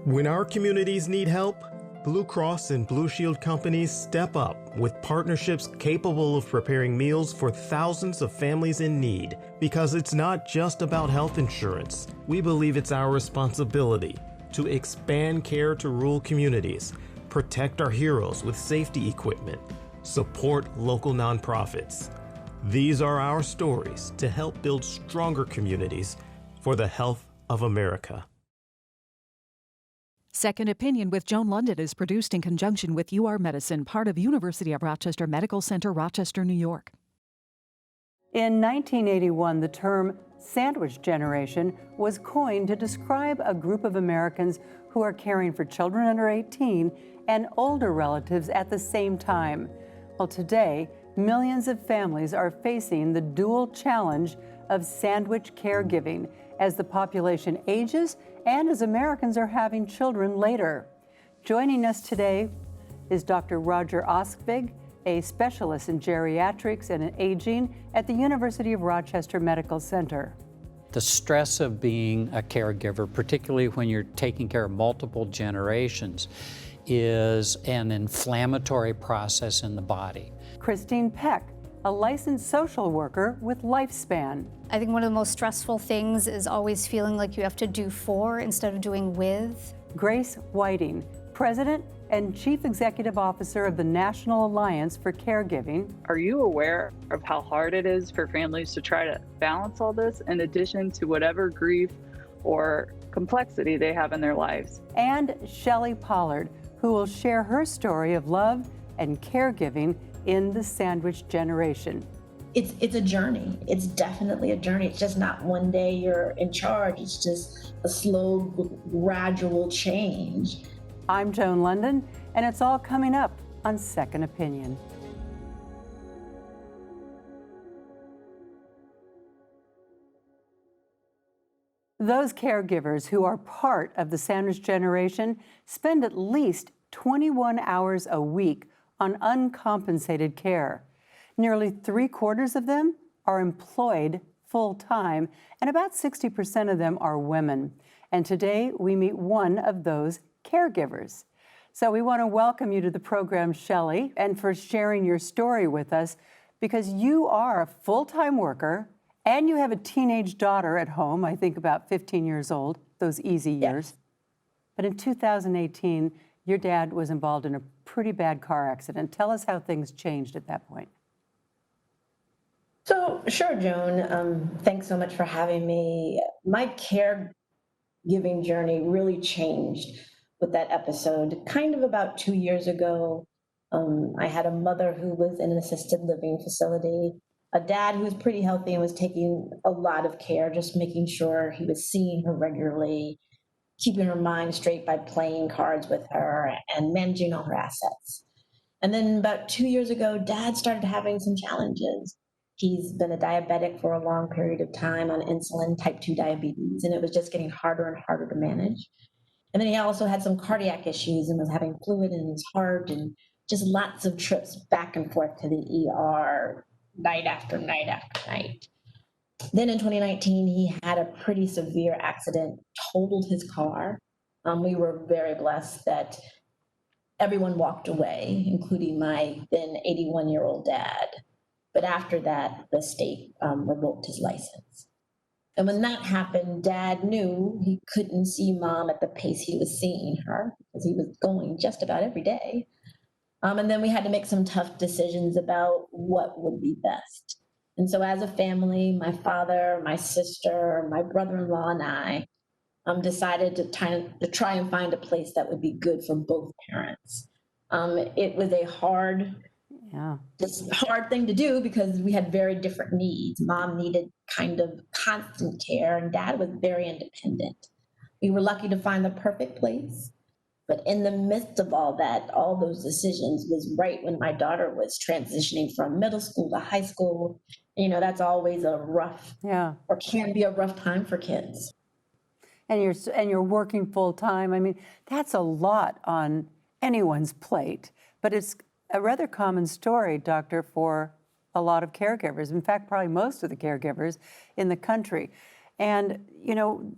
When our communities need help, Blue Cross and Blue Shield companies step up with partnerships capable of preparing meals for thousands of families in need. Because it's not just about health insurance. We believe it's our responsibility to expand care to rural communities, protect our heroes with safety equipment, support local nonprofits. These are our stories to help build stronger communities for the health of America. Second Opinion with Joan London is produced in conjunction with UR Medicine, part of University of Rochester Medical Center, Rochester, New York. In 1981, the term sandwich generation was coined to describe a group of Americans who are caring for children under 18 and older relatives at the same time. Well, today, millions of families are facing the dual challenge of sandwich caregiving as the population ages and as Americans are having children later. Joining us today is Dr. Roger Oskvig, a specialist in geriatrics and aging at the University of Rochester Medical Center. The stress of being a caregiver, particularly when you're taking care of multiple generations, is an inflammatory process in the body. Christine Peck, a licensed social worker with Lifespan. I think one of the most stressful things is always feeling like you have to do for instead of doing with. Grace Whiting, President and Chief Executive Officer of the National Alliance for Caregiving. Are you aware of how hard it is for families to try to balance all this in addition to whatever grief or complexity they have in their lives? And Shelley Pollard, who will share her story of love and caregiving in the sandwich generation. It's a journey. It's definitely a journey. It's just not one day you're in charge. It's just a slow, gradual change. I'm Joan London, and it's all coming up on Second Opinion. Those caregivers who are part of the sandwich generation spend at least 21 hours a week on uncompensated care. Nearly 3/4 of them are employed full-time, and about 60% of them are women. And today we meet one of those caregivers. So we want to welcome you to the program, Shelley, and for sharing your story with us, because you are a full-time worker and you have a teenage daughter at home, I think about 15 years old, those easy years. Yes. But in 2018, your dad was involved in a pretty bad car accident. Tell us how things changed at that point. So, sure, Joan. Thanks so much for having me. My caregiving journey really changed with that episode. Kind of about 2 years ago, I had a mother who was in an assisted living facility, a dad who was pretty healthy and was taking a lot of care, just making sure he was seeing her regularly, keeping her mind straight by playing cards with her and managing all her assets. And then about 2 years ago, Dad started having some challenges. He's been a diabetic for a long period of time on insulin, type 2 diabetes, and it was just getting harder and harder to manage. And then he also had some cardiac issues and was having fluid in his heart and just lots of trips back and forth to the ER night after night after night. Then in 2019, he had a pretty severe accident, totaled his car. We were very blessed that everyone walked away, including my then 81-year-old dad. But after that, the state revoked his license. And when that happened, Dad knew he couldn't see Mom at the pace he was seeing her, because he was going just about every day. And then we had to make some tough decisions about what would be best. And so as a family, my father, my sister, my brother-in-law, and I decided to try and find a place that would be good for both parents. It was a hard thing to do because we had very different needs. Mom needed kind of constant care, and Dad was very independent. We were lucky to find the perfect place. But in the midst of all that, all those decisions was right when my daughter was transitioning from middle school to high school. You know, that's always a rough, or can be a rough time for kids. And you're working full time. I mean, that's a lot on anyone's plate. But it's a rather common story, Doctor, for a lot of caregivers. In fact, probably most of the caregivers in the country. And,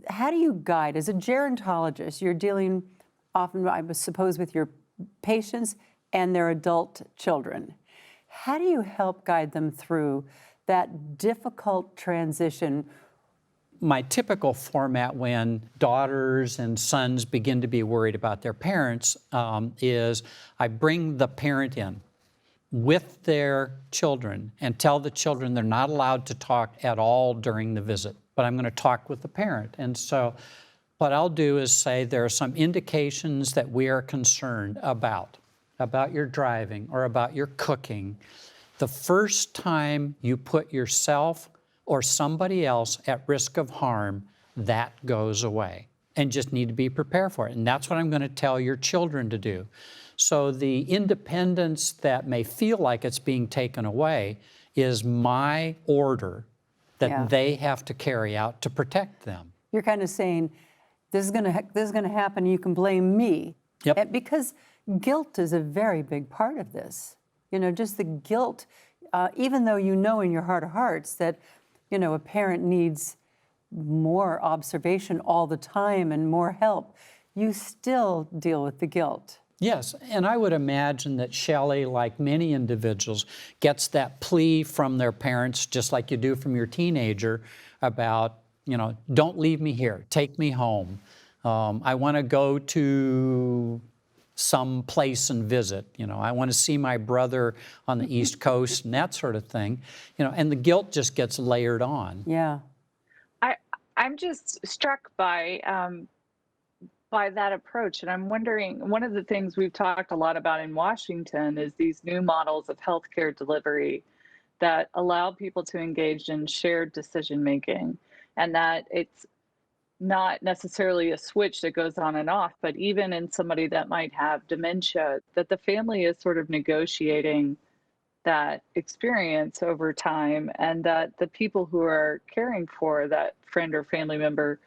how do you guide? As a gerontologist, you're dealing often, I suppose, with your patients and their adult children. How do you help guide them through that difficult transition? My typical format when daughters and sons begin to be worried about their parents is I bring the parent in with their children and tell the children they're not allowed to talk at all during the visit, but I'm going to talk with the parent. And so what I'll do is say there are some indications that we are concerned about your driving or about your cooking. The first time you put yourself or somebody else at risk of harm, that goes away. And just need to be prepared for it. And that's what I'm going to tell your children to do. So the independence that may feel like it's being taken away is my order that they have to carry out to protect them. You're kind of saying, this is going to happen, you can blame me. Yep. Because guilt is a very big part of this. Just the guilt, even though in your heart of hearts that, a parent needs more observation all the time and more help, you still deal with the guilt. Yes, and I would imagine that Shelley, like many individuals, gets that plea from their parents, just like you do from your teenager, about, don't leave me here, take me home. I want to go to some place and visit. I want to see my brother on the East Coast and that sort of thing. And the guilt just gets layered on. Yeah. I'm just struck by that approach. And I'm wondering, one of the things we've talked a lot about in Washington is these new models of healthcare delivery that allow people to engage in shared decision-making, and that it's not necessarily a switch that goes on and off, but even in somebody that might have dementia, that the family is sort of negotiating that experience over time, and that the people who are caring for that friend or family member,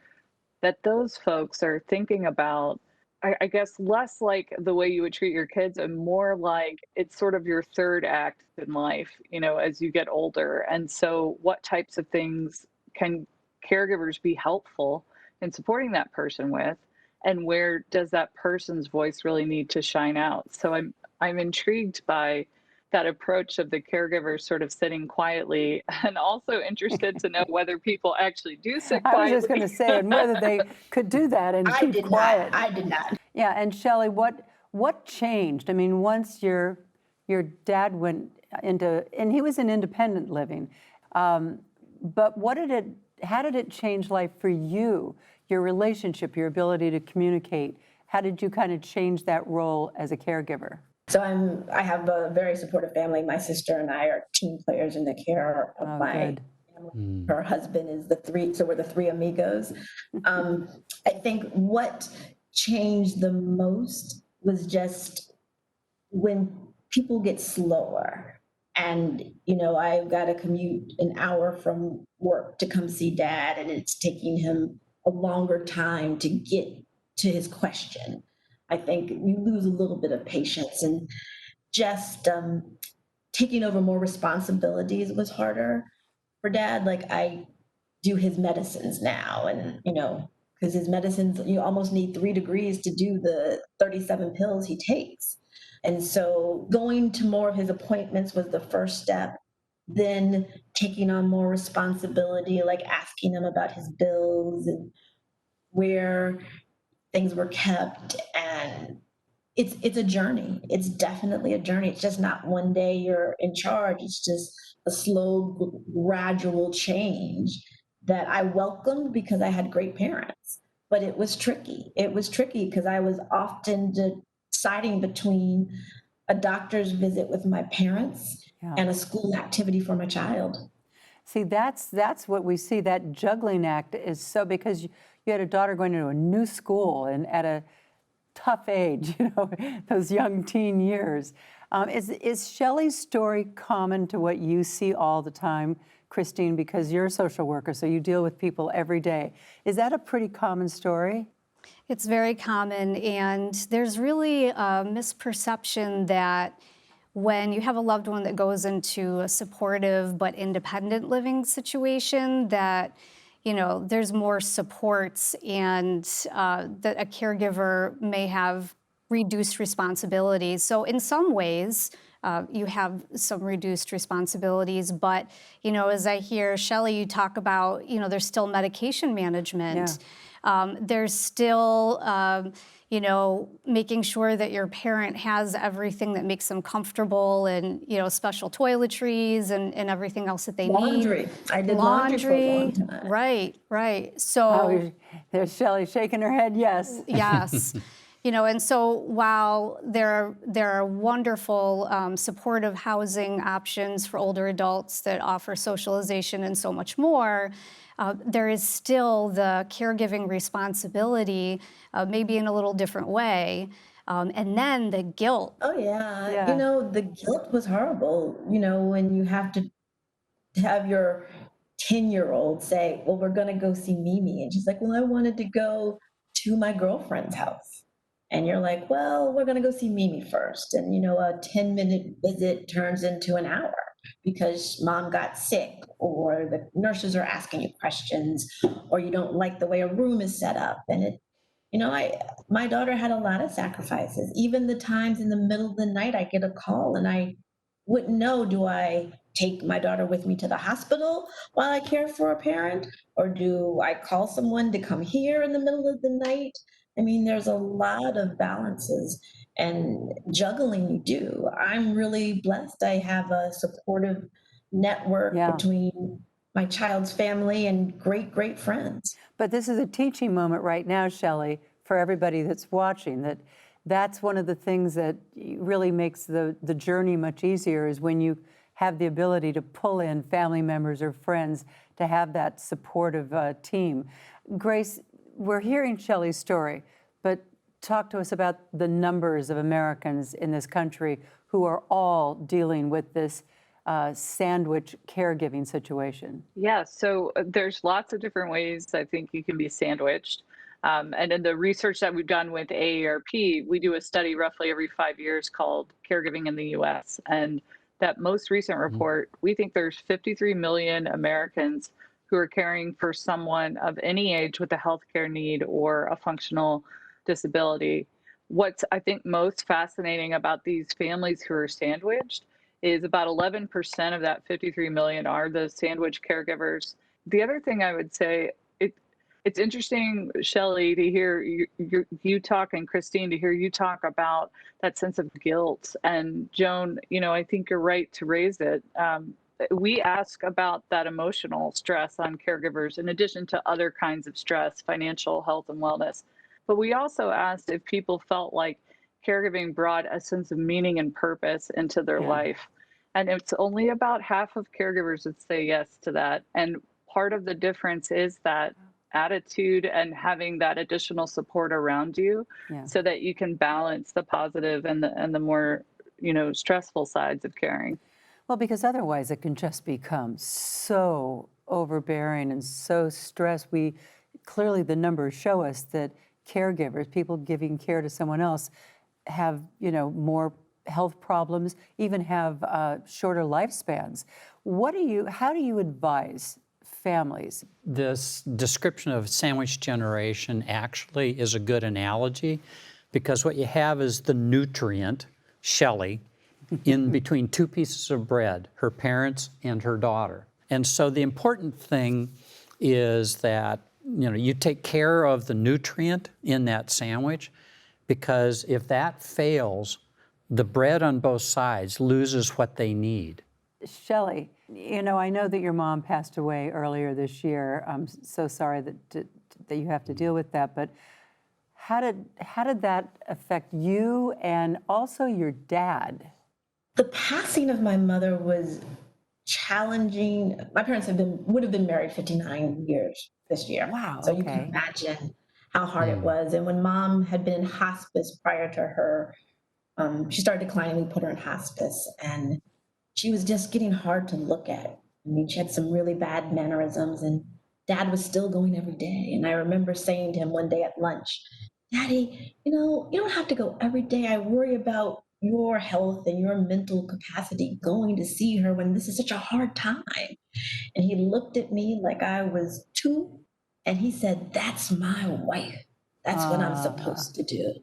that those folks are thinking about, I guess, less like the way you would treat your kids and more like it's sort of your third act in life, as you get older. And so what types of things can caregivers be helpful in supporting that person with, and where does that person's voice really need to shine out? So I'm intrigued by that approach of the caregiver sort of sitting quietly, and also interested to know whether people actually do sit quietly. I was just going to say, and whether they could do that and keep quiet. I did not. Yeah, and Shelley, what changed? I mean, once your dad went into, and he was in independent living, but how did it change life for you? Your relationship, your ability to communicate. How did you kind of change that role as a caregiver? So I have a very supportive family. My sister and I are team players in the care of my family. Her husband is so we're the three amigos. I think what changed the most was just when people get slower. And, I've got to commute an hour from work to come see Dad, and it's taking him a longer time to get to his question. I think you lose a little bit of patience, and just taking over more responsibilities was harder for Dad. Like, I do his medicines now, and, because his medicines, you almost need 3 degrees to do the 37 pills he takes. And so going to more of his appointments was the first step. Then taking on more responsibility, like asking him about his bills and where things were kept. And it's a journey. It's definitely a journey. It's just not one day you're in charge. It's just a slow, gradual change that I welcomed because I had great parents. But it was tricky. It was tricky because I was often deciding between a doctor's visit with my parents and a school activity for my child. See, that's what we see. That juggling act is so, because you had a daughter going to a new school and at a tough age, those young teen years. Is Shelley's story common to what you see all the time, Christine? Because you're a social worker, so you deal with people every day. Is that a pretty common story? It's very common, and there's really a misperception that when you have a loved one that goes into a supportive but independent living situation, that there's more supports and that a caregiver may have reduced responsibilities. So in some ways, you have some reduced responsibilities, but, as I hear Shelley, you talk about, there's still medication management. There's still, making sure that your parent has everything that makes them comfortable and, special toiletries and everything else that they Laundry. need. I did laundry for a long time. Right. So there's Shelley shaking her head, yes. yes. And so while there are wonderful supportive housing options for older adults that offer socialization and so much more, there is still the caregiving responsibility, maybe in a little different way. And then the guilt. Oh yeah. The guilt was horrible, when you have to have your 10-year-old say, well, we're going to go see Mimi. And she's like, well, I wanted to go to my girlfriend's house. And you're like, well, we're going to go see Mimi first. And, a 10-minute visit turns into an hour because mom got sick, or the nurses are asking you questions, or you don't like the way a room is set up. And my daughter had a lot of sacrifices. Even the times in the middle of the night, I get a call and I wouldn't know, do I take my daughter with me to the hospital while I care for a parent? Or do I call someone to come here in the middle of the night? I mean, there's a lot of balances and juggling you do. I'm really blessed. I have a supportive network between my child's family and great, great friends. But this is a teaching moment right now, Shelley, for everybody that's watching, that's one of the things that really makes the journey much easier, is when you have the ability to pull in family members or friends to have that supportive team. Grace, we're hearing Shelley's story, but talk to us about the numbers of Americans in this country who are all dealing with this sandwich caregiving situation. Yeah, so there's lots of different ways I think you can be sandwiched. And in the research that we've done with AARP, we do a study roughly every 5 years called Caregiving in the US. And that most recent report, we think there's 53 million Americans who are caring for someone of any age with a healthcare need or a functional disability. What's, I think, most fascinating about these families who are sandwiched is about 11% of that 53 million are the sandwich caregivers. The other thing I would say, it's interesting, Shelley, to hear you talk, and Christine, to hear you talk about that sense of guilt. And Joan, I think you're right to raise it. We ask about that emotional stress on caregivers, in addition to other kinds of stress, financial, health, and wellness. But we also asked if people felt like caregiving brought a sense of meaning and purpose into their life. And it's only about half of caregivers that say yes to that. And part of the difference is that attitude and having that additional support around you so that you can balance the positive and the more, stressful sides of caring. Well, because otherwise it can just become so overbearing and so stressed. Clearly the numbers show us that caregivers, people giving care to someone else, have, more health problems, even have shorter lifespans. How do you advise families? This description of sandwich generation actually is a good analogy, because what you have is the nutrient, Shelley, in between two pieces of bread, her parents and her daughter. And so the important thing is that, you take care of the nutrient in that sandwich, because if that fails, the bread on both sides loses what they need. Shelley, I know that your mom passed away earlier this year. I'm so sorry that you have to deal with that, but how did that affect you and also your dad? The passing of my mother was challenging. My parents would have been married 59 years this year. Wow. So you can imagine how hard it was. And when mom had been in hospice prior to her, she started declining. We put her in hospice, and she was just getting hard to look at. I mean, she had some really bad mannerisms, and dad was still going every day. And I remember saying to him one day at lunch, Daddy, you don't have to go every day. I worry about your health and your mental capacity going to see her when this is such a hard time? And he looked at me like I was two, and he said, "That's my wife. That's what I'm Ah, supposed to do."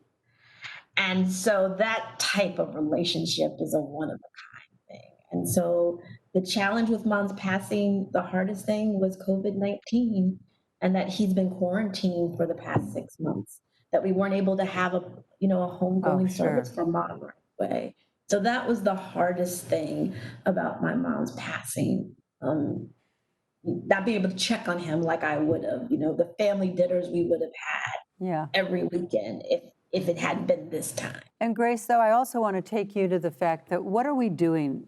And so that type of relationship is a one of a thing. And so the challenge with mom's passing, the hardest thing was COVID-19, and that he's been quarantined for the past 6 months, that we weren't able to have a oh, homegoing service sure. for mom right away. So that was the hardest thing about my mom's passing. Not being able to check on him like I would have, the family dinners we would have had Yeah. every weekend if it hadn't been this time. And Grace, though, I also want to take you to the fact that what are we doing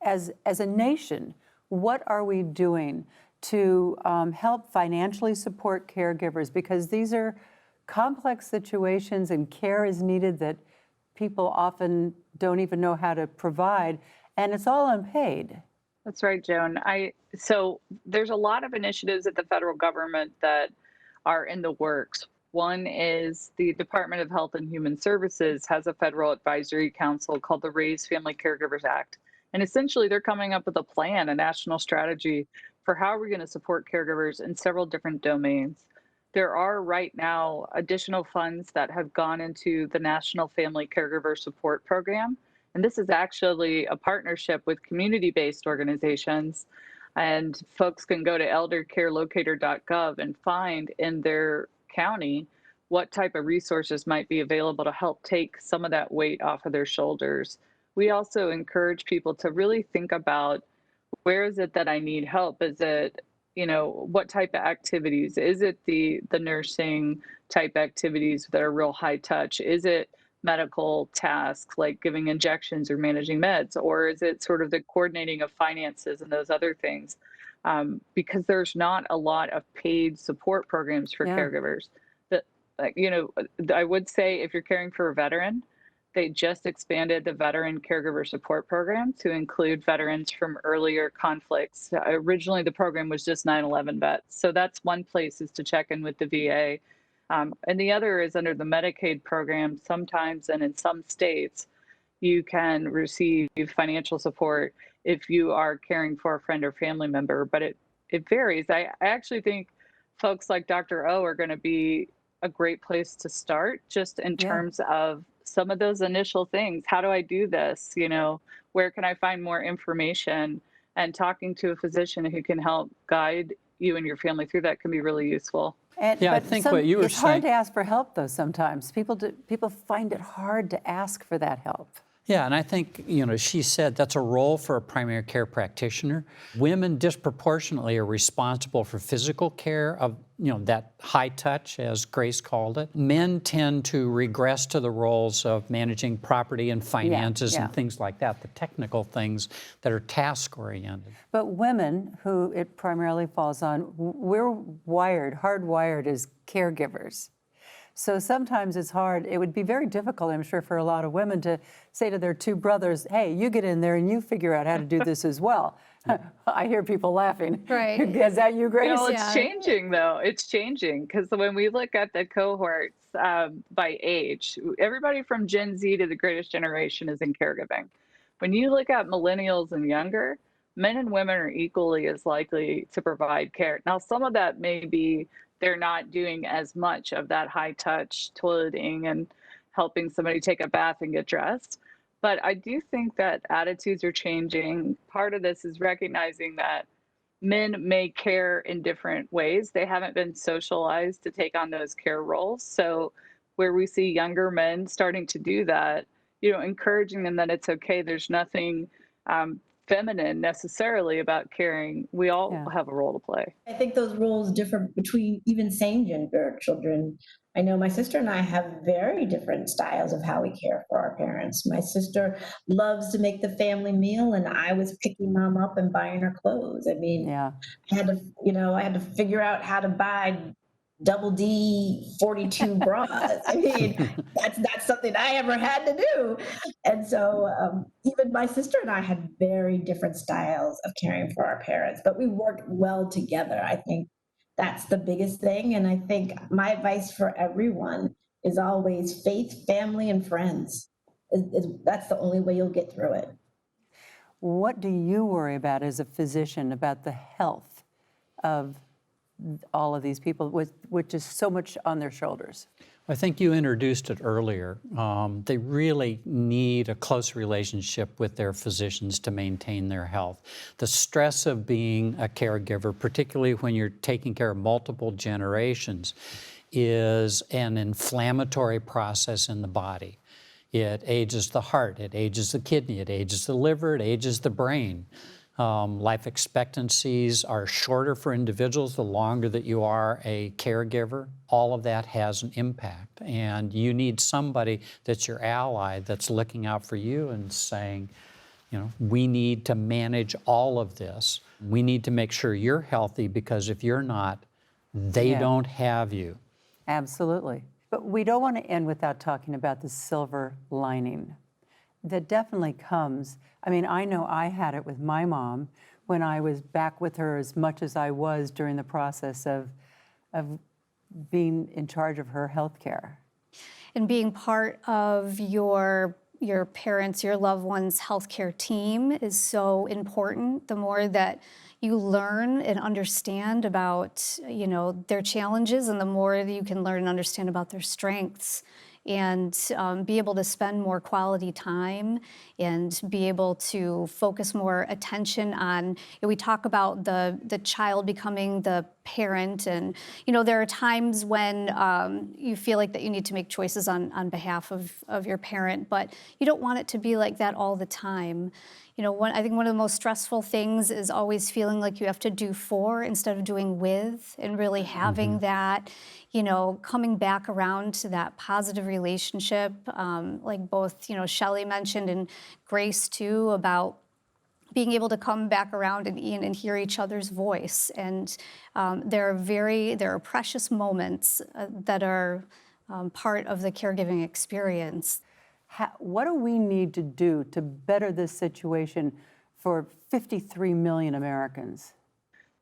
as a nation? What are we doing to help financially support caregivers? Because these are complex situations and care is needed that people often don't even know how to provide, and it's all unpaid. That's right, Joan. So there's a lot of initiatives at the federal government that are in the works. One is the Department of Health and Human Services has a federal advisory council called the Raise Family Caregivers Act. And essentially, they're coming up with a plan, a national strategy for how we're going to support caregivers in several different domains. There are right now additional funds that have gone into the National Family Caregiver Support Program. And this is actually a partnership with community-based organizations. And folks can go to eldercarelocator.gov and find in their county what type of resources might be available to help take some of that weight off of their shoulders. We also encourage people to really think about, where is it that I need help? Is it, what type of activities? Is it the nursing type activities that are real high touch? Is it medical tasks like giving injections or managing meds? Or is it sort of the coordinating of finances and those other things? Because there's not a lot of paid support programs for Yeah. caregivers. That, I would say if you're caring for a veteran, they just expanded the Veteran Caregiver Support Program to include veterans from earlier conflicts. Originally, the program was just 9/11 vets. So that's one place, is to check in with the VA. And the other is under the Medicaid program. Sometimes, and in some states, you can receive financial support if you are caring for a friend or family member, but it varies. I actually think folks like Dr. O are going to be a great place to start, just in Yeah. terms of some of those initial things. How do I do this? Where can I find more information? And talking to a physician who can help guide you and your family through that can be really useful. And, Yeah, I but think what you were it's hard saying. to ask for help, though, sometimes. People find it hard to ask for that help. Yeah, and I think, she said that's a role for a primary care practitioner. Women disproportionately are responsible for physical care of, that high touch, as Grace called it. Men tend to regress to the roles of managing property and finances yeah. and things like that, the technical things that are task-oriented. But women, who it primarily falls on, we're hardwired as caregivers. So sometimes it's hard. It would be very difficult, I'm sure, for a lot of women to say to their two brothers, hey, you get in there and you figure out how to do this as well. I hear people laughing. Right. Is that you, Grace? It's changing, though. It's changing, because when we look at the cohorts by age, everybody from Gen Z to the greatest generation is in caregiving. When you look at millennials and younger, men and women are equally as likely to provide care. Now, some of that may be they're not doing as much of that high touch toileting and helping somebody take a bath and get dressed. But I do think that attitudes are changing. Part of this is recognizing that men may care in different ways. They haven't been socialized to take on those care roles. So where we see younger men starting to do that, encouraging them that it's okay. There's nothing feminine necessarily about caring. We all Yeah. have a role to play. I think those roles differ between even same gender children. I know my sister and I have very different styles of how we care for our parents. My sister loves to make the family meal, and I was picking mom up and buying her clothes. I mean, Yeah. I had to figure out how to buy double D 42 bras. I mean, that's not something I ever had to do. And so even my sister and I had very different styles of caring for our parents, but we worked well together. I think that's the biggest thing. And I think my advice for everyone is always faith, family, and friends. That's the only way you'll get through it. What do you worry about as a physician about the health of all of these people, which is so much on their shoulders? I think you introduced it earlier. They really need a close relationship with their physicians to maintain their health. The stress of being a caregiver, particularly when you're taking care of multiple generations, is an inflammatory process in the body. It ages the heart, it ages the kidney, it ages the liver, it ages the brain. Life expectancies are shorter for individuals the longer that you are a caregiver. All of that has an impact, and you need somebody that's your ally that's looking out for you and saying, you know, we need to manage all of this. We need to make sure you're healthy, because if you're not, they don't have you. Absolutely. But we don't want to end without talking about the silver lining. That definitely comes. I mean, I know I had it with my mom when I was back with her as much as I was during the process of being in charge of her health care. And being part of your parents, your loved ones' healthcare team is so important. The more that you learn and understand about, you know, their challenges, and the more that you can learn and understand about their strengths, and be able to spend more quality time and be able to focus more attention on, we talk about the child becoming the parent, and there are times when you feel like that you need to make choices on behalf of your parent, but you don't want it to be like that all the time. I think one of the most stressful things is always feeling like you have to do for instead of doing with, and really having that, coming back around to that positive relationship, like both, Shelley mentioned and Grace too, about being able to come back around and hear each other's voice. And there are precious moments that are part of the caregiving experience. What do we need to do to better this situation for 53 million Americans?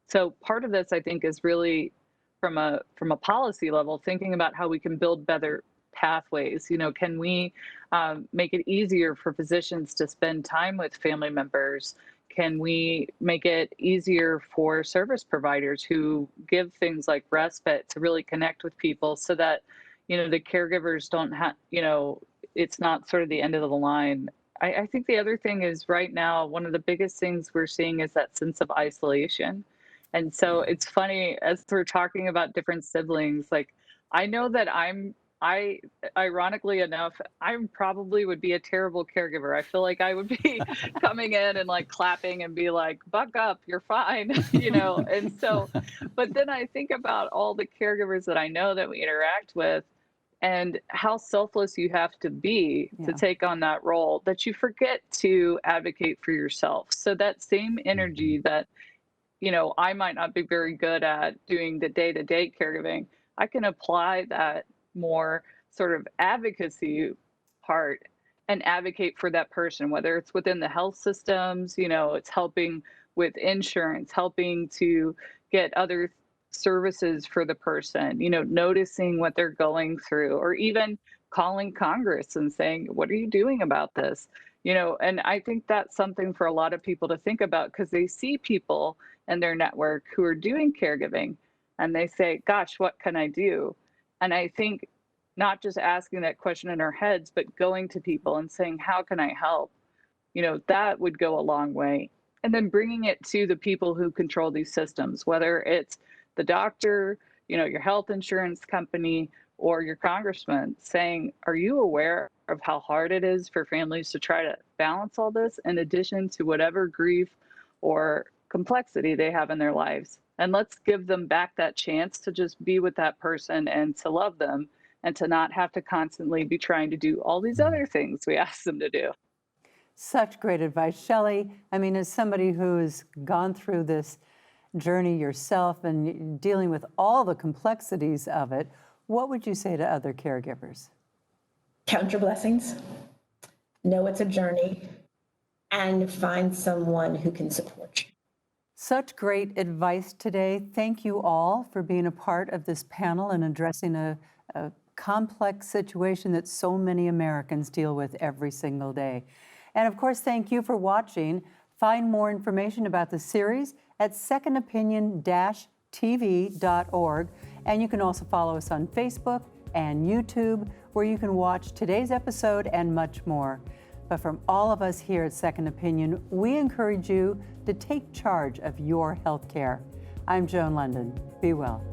So part of this, I think, is really from a policy level, thinking about how we can build better pathways. Can we make it easier for physicians to spend time with family members? Can we make it easier for service providers who give things like respite to really connect with people, so that the caregivers don't have, it's not sort of the end of the line. I think the other thing is, right now, one of the biggest things we're seeing is that sense of isolation. And so it's funny, as we're talking about different siblings, like, I know that ironically enough, I probably would be a terrible caregiver. I feel like I would be coming in and like clapping and be like, buck up, you're fine, And so, but then I think about all the caregivers that I know that we interact with, and how selfless you have to be to take on that role, that you forget to advocate for yourself. So that same energy that, I might not be very good at doing the day-to-day caregiving, I can apply that more sort of advocacy part and advocate for that person, whether it's within the health systems, it's helping with insurance, helping to get other services for the person, noticing what they're going through, or even calling Congress and saying, what are you doing about this? And I think that's something for a lot of people to think about, because they see people in their network who are doing caregiving and they say, gosh, what can I do? And I think not just asking that question in our heads, but going to people and saying, how can I help? That would go a long way. And then bringing it to the people who control these systems, whether it's the doctor, your health insurance company, or your congressman, saying, are you aware of how hard it is for families to try to balance all this, in addition to whatever grief or complexity they have in their lives? And let's give them back that chance to just be with that person and to love them, and to not have to constantly be trying to do all these other things we ask them to do. Such great advice. Shelley, I mean, as somebody who's gone through this journey yourself and dealing with all the complexities of it, what would you say to other caregivers? Count your blessings, know it's a journey, and find someone who can support you. Such great advice today. Thank you all for being a part of this panel and addressing a complex situation that so many Americans deal with every single day. And of course, thank you for watching. Find more information about the series at secondopinion-tv.org. And you can also follow us on Facebook and YouTube, where you can watch today's episode and much more. But from all of us here at Second Opinion, we encourage you to take charge of your health care. I'm Joan London. Be well.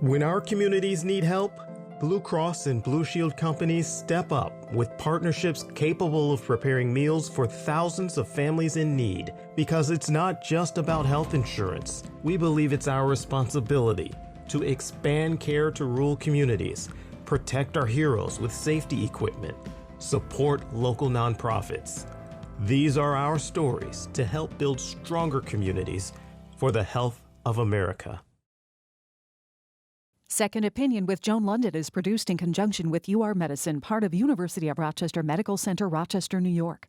When our communities need help, Blue Cross and Blue Shield companies step up with partnerships capable of preparing meals for thousands of families in need. Because it's not just about health insurance. We believe it's our responsibility to expand care to rural communities, protect our heroes with safety equipment, support local nonprofits. These are our stories to help build stronger communities for the health of America. Second Opinion with Joan London is produced in conjunction with UR Medicine, part of University of Rochester Medical Center, Rochester, New York.